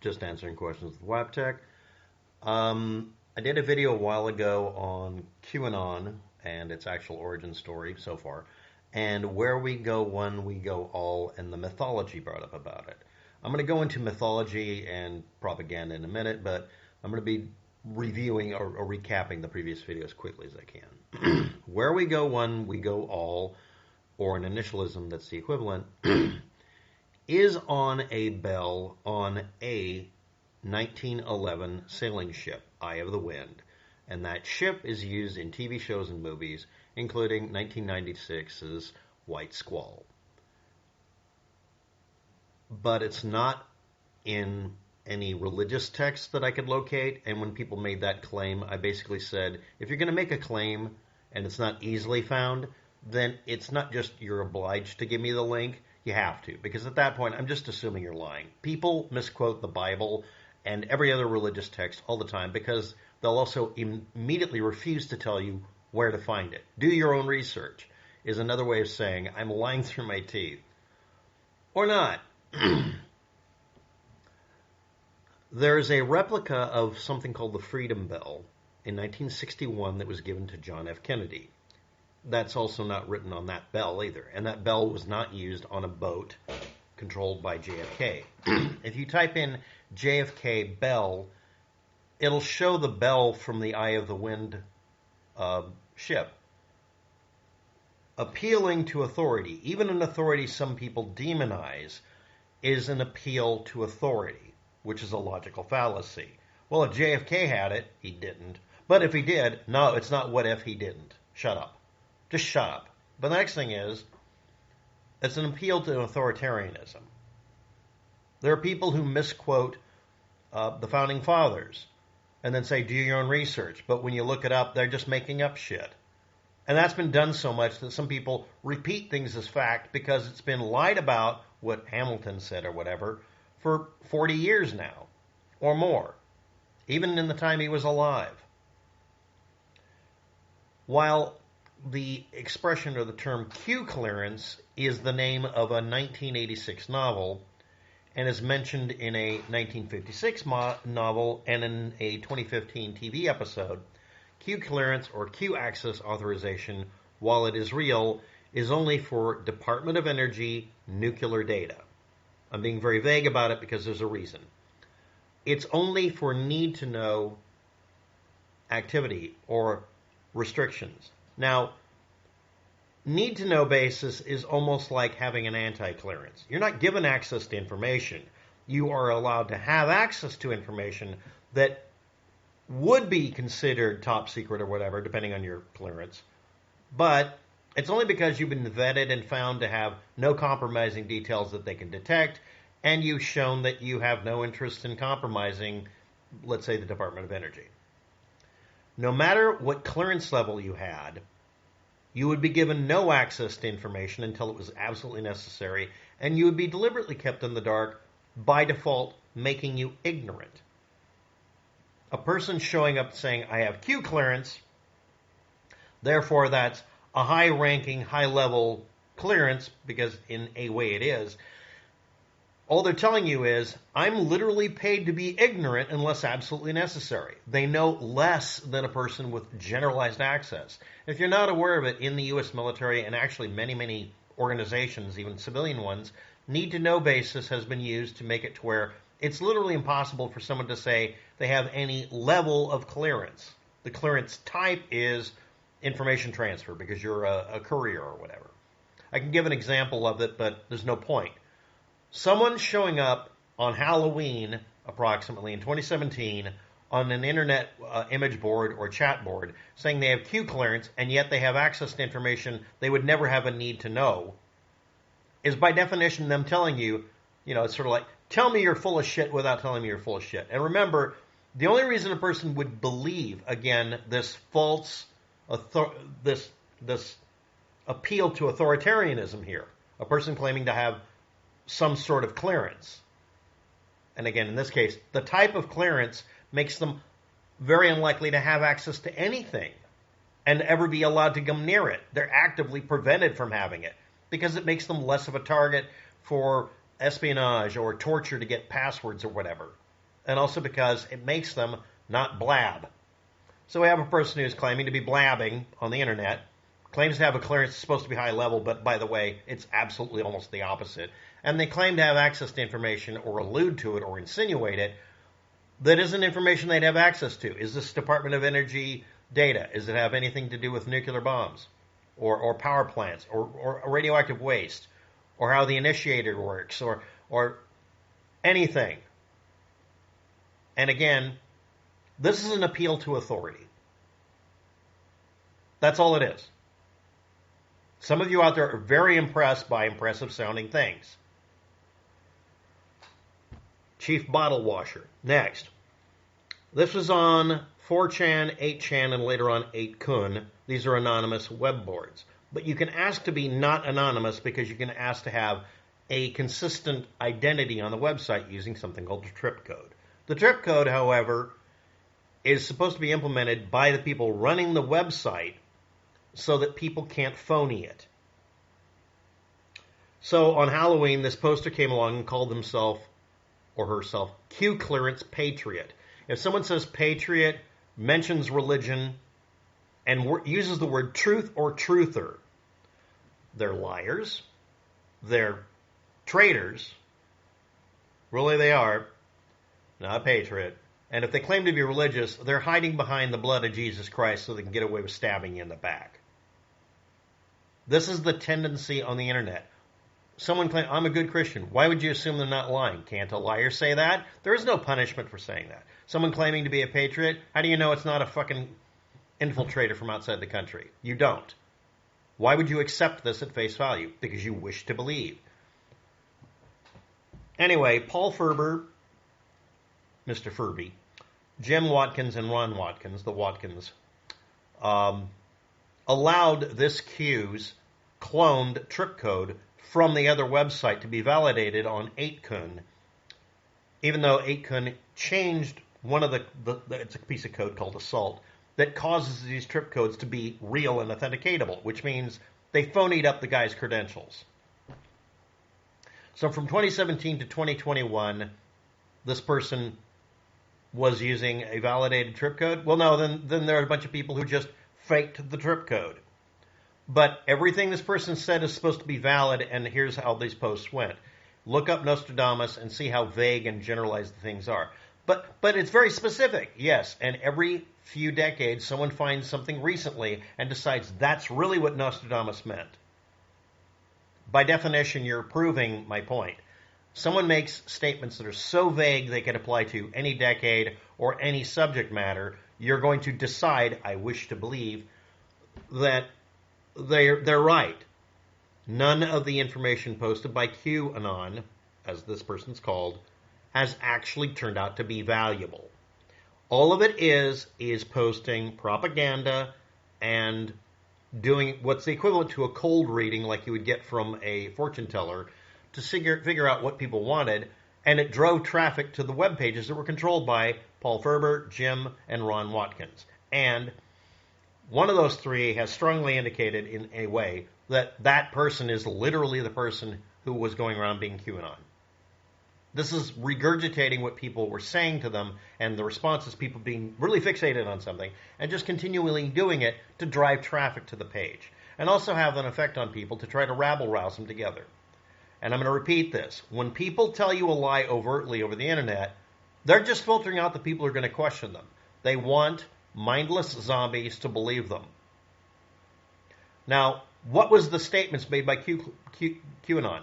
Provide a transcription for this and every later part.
just answering questions with waptek. I did a video a while ago on QAnon and its actual origin story so far, and where we go one, we go all, and the mythology brought up about it. I'm going to go into mythology and propaganda in a minute, but I'm going to be reviewing or recapping the previous video as quickly as I can. Where we go one, we go all, or an initialism that's the equivalent, is on a bell on a 1911 sailing ship, Eye of the Wind. And that ship is used in TV shows and movies, including 1996's White Squall. But it's not in any religious text that I could locate, and when people made that claim, I basically said, if you're going to make a claim and it's not easily found, then it's not just you're obliged to give me the link, you have to, because at that point, I'm just assuming you're lying. People misquote the Bible and every other religious text all the time because they'll also immediately refuse to tell you where to find it. Do your own research is another way of saying I'm lying through my teeth. Or not. There's a replica of something called the Freedom Bell in 1961 that was given to John F. Kennedy. That's also not written on that bell either. And that bell was not used on a boat controlled by JFK. If you type in JFK bell, it'll show the bell from the Eye of the Wind ship. Appealing to authority, even an authority some people demonize, is an appeal to authority, which is a logical fallacy. Well, if JFK had it, he didn't. But if he did, no, it's not what if he didn't. Shut up. Just shut up. But the next thing is, it's an appeal to authoritarianism. There are people who misquote the Founding Fathers and then say, do your own research. But when you look it up, they're just making up shit. And that's been done so much that some people repeat things as fact because it's been lied about, what Hamilton said or whatever, for 40 years now or more, even in the time he was alive. While the expression or the term Q clearance is the name of a 1986 novel and is mentioned in a 1956 novel and in a 2015 TV episode, Q clearance or Q access authorization, while it is real, is only for Department of Energy nuclear data. I'm being very vague about it because there's a reason. It's only for need-to-know activity or restrictions. Now, need-to-know basis is almost like having an anti-clearance. You're not given access to information. You are allowed to have access to information that would be considered top secret or whatever, depending on your clearance. But it's only because you've been vetted and found to have no compromising details that they can detect, and you've shown that you have no interest in compromising, let's say, the Department of Energy. No matter what clearance level you had, you would be given no access to information until it was absolutely necessary, and you would be deliberately kept in the dark, by default, making you ignorant. A person showing up saying, I have Q clearance, therefore that's a high-ranking, high-level clearance, because in a way it is, all they're telling you is, I'm literally paid to be ignorant unless absolutely necessary. They know less than a person with generalized access. If you're not aware of it, in the U.S. military, and actually many organizations, even civilian ones, need-to-know basis has been used to make it to where it's literally impossible for someone to say they have any level of clearance. The clearance type is information transfer because you're a courier or whatever. I can give an example of it, but there's no point. Someone showing up on Halloween, approximately in 2017, on an internet image board or chat board saying they have Q clearance and yet they have access to information they would never have a need to know, is by definition them telling you, it's sort of like, tell me you're full of shit without telling me you're full of shit. And remember, the only reason a person would believe, again, this false, this appeal to authoritarianism here, a person claiming to have some sort of clearance. And again, in this case, the type of clearance makes them very unlikely to have access to anything and ever be allowed to come near it. They're actively prevented from having it because it makes them less of a target for espionage or torture to get passwords or whatever. and also because it makes them not blab. So we have a person who's claiming to be blabbing on the internet, claims to have a clearance that's supposed to be high level, but by the way, it's absolutely almost the opposite. And they claim to have access to information or allude to it or insinuate it that isn't information they'd have access to. Is this Department of Energy data? Does it have anything to do with nuclear bombs or power plants or radioactive waste or how the initiator works or anything? And again, this is an appeal to authority. That's all it is. Some of you out there are very impressed by impressive sounding things. Chief Bottle Washer. Next. This was on 4chan, 8chan, and later on 8kun. These are anonymous web boards. But you can ask to be not anonymous because you can ask to have a consistent identity on the website using something called the tripcode. The tripcode, however, is supposed to be implemented by the people running the website so that people can't phony it. So on Halloween, this poster came along and called himself or herself Clearance Patriot. If someone says patriot, mentions religion, and uses the word truth or truther, they're liars, they're traitors, really they are, not a patriot. And if they claim to be religious, they're hiding behind the blood of Jesus Christ so they can get away with stabbing you in the back. This is the tendency on the internet. Someone claims, I'm a good Christian. Why would you assume they're not lying? Can't a liar say that? There is no punishment for saying that. Someone claiming to be a patriot, how do you know it's not a fucking infiltrator from outside the country? You don't. Why would you accept this at face value? Because you wish to believe. Anyway, Paul Furber, Mr. Furby, Jim Watkins, and Ron Watkins, the Watkins, allowed this Q's cloned tripcode from the other website to be validated on 8kun, even though 8kun changed one of it's a piece of code called Assault that causes these tripcodes to be real and authenticatable, which means they phonied up the guy's credentials. So from 2017 to 2021, this person was using a validated tripcode. Well, no, then there are a bunch of people who just faked the tripcode. But everything this person said is supposed to be valid, and here's how these posts went. Look up Nostradamus and see how vague and generalized the things are. But it's very specific, yes, and every few decades someone finds something recently and decides that's really what Nostradamus meant. By definition, you're proving my point. Someone makes statements that are so vague they can apply to any decade or any subject matter, you're going to decide, I wish to believe, that they're right. None of the information posted by QAnon, as this person's called, has actually turned out to be valuable. All of it is posting propaganda and doing what's the equivalent to a cold reading like you would get from a fortune teller to figure out what people wanted, and it drove traffic to the web pages that were controlled by Paul Furber, Jim, and Ron Watkins. And one of those three has strongly indicated in a way that that person is literally the person who was going around being QAnon. This is regurgitating what people were saying to them, and the response is people being really fixated on something and just continually doing it to drive traffic to the page, and also have an effect on people to try to rabble-rouse them together. And I'm going to repeat this. When people tell you a lie overtly over the internet, they're just filtering out the people who are going to question them. They want mindless zombies to believe them. Now, what was the statements made by QAnon?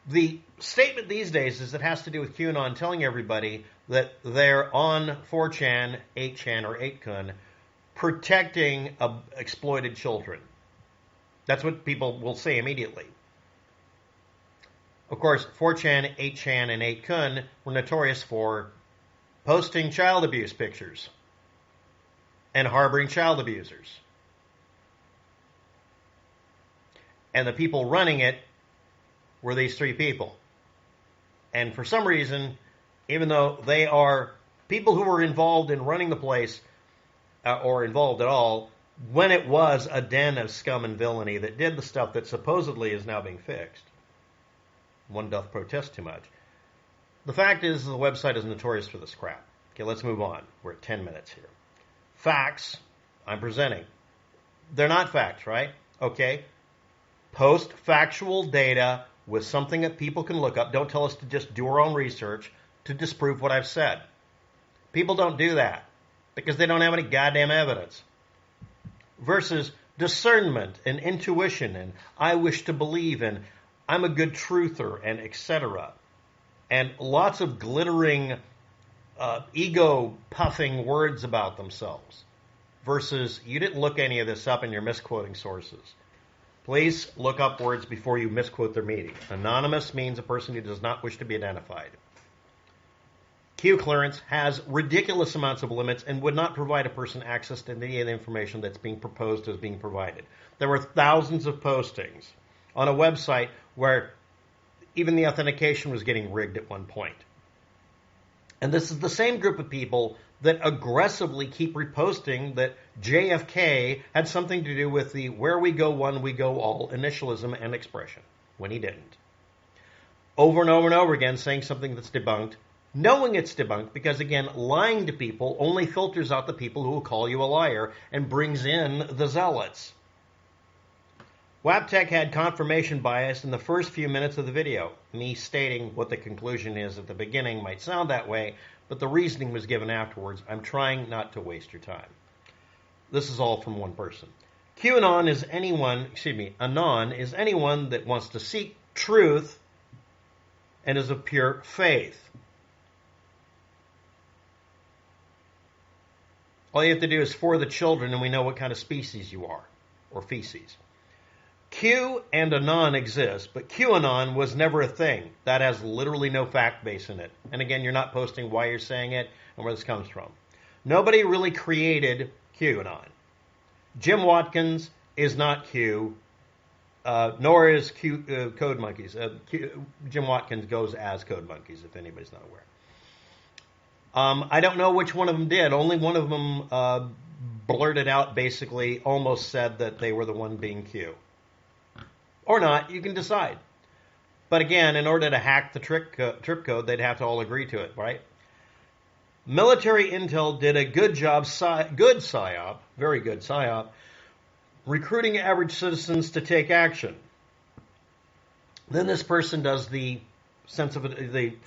The statement these days is it has to do with QAnon telling everybody that they're on 4chan, 8chan, or 8kun protecting exploited children. That's what people will say immediately. Of course, 4chan, 8chan, and 8kun were notorious for posting child abuse pictures and harboring child abusers. And the people running it were these three people. And for some reason, even though they are people who were involved in running the place, or involved at all, when it was a den of scum and villainy that did the stuff that supposedly is now being fixed, one doth protest too much, The fact is the website is notorious for this crap. Okay, let's move on. We're at 10 minutes here. Facts I'm presenting. They're not facts, right? Okay. Post factual data with something that people can look up. Don't tell us to just do our own research to disprove what I've said. People don't do that because they don't have any goddamn evidence. Versus discernment and intuition and I wish to believe and I'm a good truther and etc. And lots of glittering, ego-puffing words about themselves. Versus you didn't look any of this up and you're misquoting sources. Please look up words before you misquote their meaning. Anonymous means a person who does not wish to be identified. Q clearance has ridiculous amounts of limits and would not provide a person access to any of the information that's being proposed as being provided. There were thousands of postings on a website where even the authentication was getting rigged at one point. And this is the same group of people that aggressively keep reposting that JFK had something to do with the where we go one, we go all initialism and expression, when he didn't. Over and over and over again saying something that's debunked, knowing it's debunked because, again, lying to people only filters out the people who will call you a liar and brings in the zealots. Waptek had confirmation bias in the first few minutes of the video. Me stating what the conclusion is at the beginning might sound that way, but the reasoning was given afterwards. I'm trying not to waste your time. This is all from one person. Anon is anyone that wants to seek truth and is of pure faith. All you have to do is for the children, and we know what kind of species you are, or feces. Q and anon exist, but QAnon was never a thing. That has literally no fact base in it. And again, you're not posting why you're saying it and where this comes from. Nobody really created QAnon. Jim Watkins is not Q, nor is Q, Code Monkeys. Jim Watkins goes as Code Monkeys, if anybody's not aware. I don't know which one of them did. Only one of them blurted out, basically, almost said that they were the one being Q. Or not, you can decide. But again, in order to hack the tripcode, they'd have to all agree to it, right? Military intel did a good job, good PSYOP, very good PSYOP, recruiting average citizens to take action. Then this person does the sense of the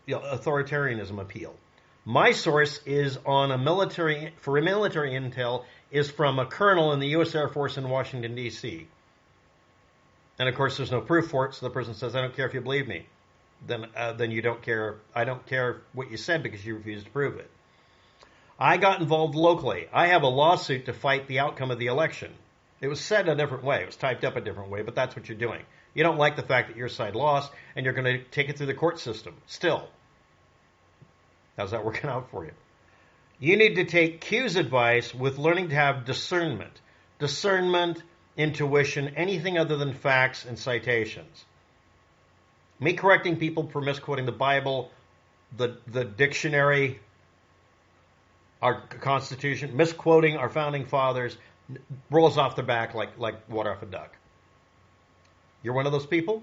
authoritarianism appeal. My source is on for military intel is from a colonel in the U.S. Air Force in Washington, D.C. And of course, there's no proof for it, so the person says, I don't care if you believe me. Then you don't care. I don't care what you said because you refused to prove it. I got involved locally. I have a lawsuit to fight the outcome of the election. It was said a different way. It was typed up a different way, but that's what you're doing. You don't like the fact that your side lost, and you're going to take it through the court system. Still. How's that working out for you? You need to take Q's advice with learning to have discernment. Discernment, intuition, anything other than facts and citations. Me correcting people for misquoting the Bible, the dictionary, our Constitution, misquoting our founding fathers, rolls off the back like water off a duck. You're one of those people?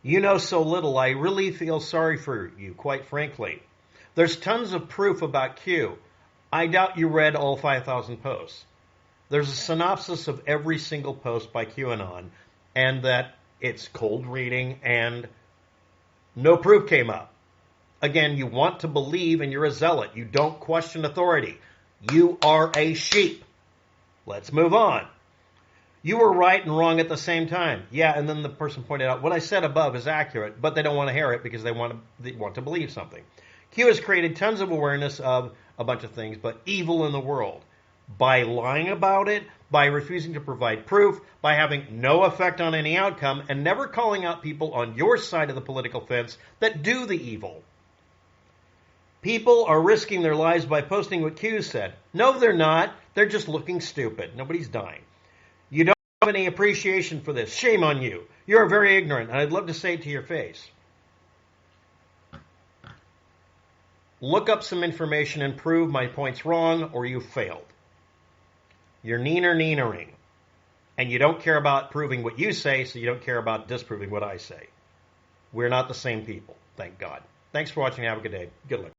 You know so little, I really feel sorry for you, quite frankly. There's tons of proof about Q. I doubt you read all 5,000 posts. There's a synopsis of every single post by QAnon, and that it's cold reading and no proof came up. Again, you want to believe and you're a zealot. You don't question authority. You are a sheep. Let's move on. You were right and wrong at the same time. Yeah, and then the person pointed out, what I said above is accurate, but they don't want to hear it because they want to believe something. Q has created tons of awareness of a bunch of things, but evil in the world. By lying about it, by refusing to provide proof, by having no effect on any outcome, and never calling out people on your side of the political fence that do the evil. People are risking their lives by posting what Q said. No, they're not. They're just looking stupid. Nobody's dying. You don't have any appreciation for this. Shame on you. You're very ignorant, and I'd love to say it to your face. Look up some information and prove my point's wrong, or you've failed. You're neener-neenering. And you don't care about proving what you say, so you don't care about disproving what I say. We're not the same people. Thank God. Thanks for watching. Have a good day. Good luck.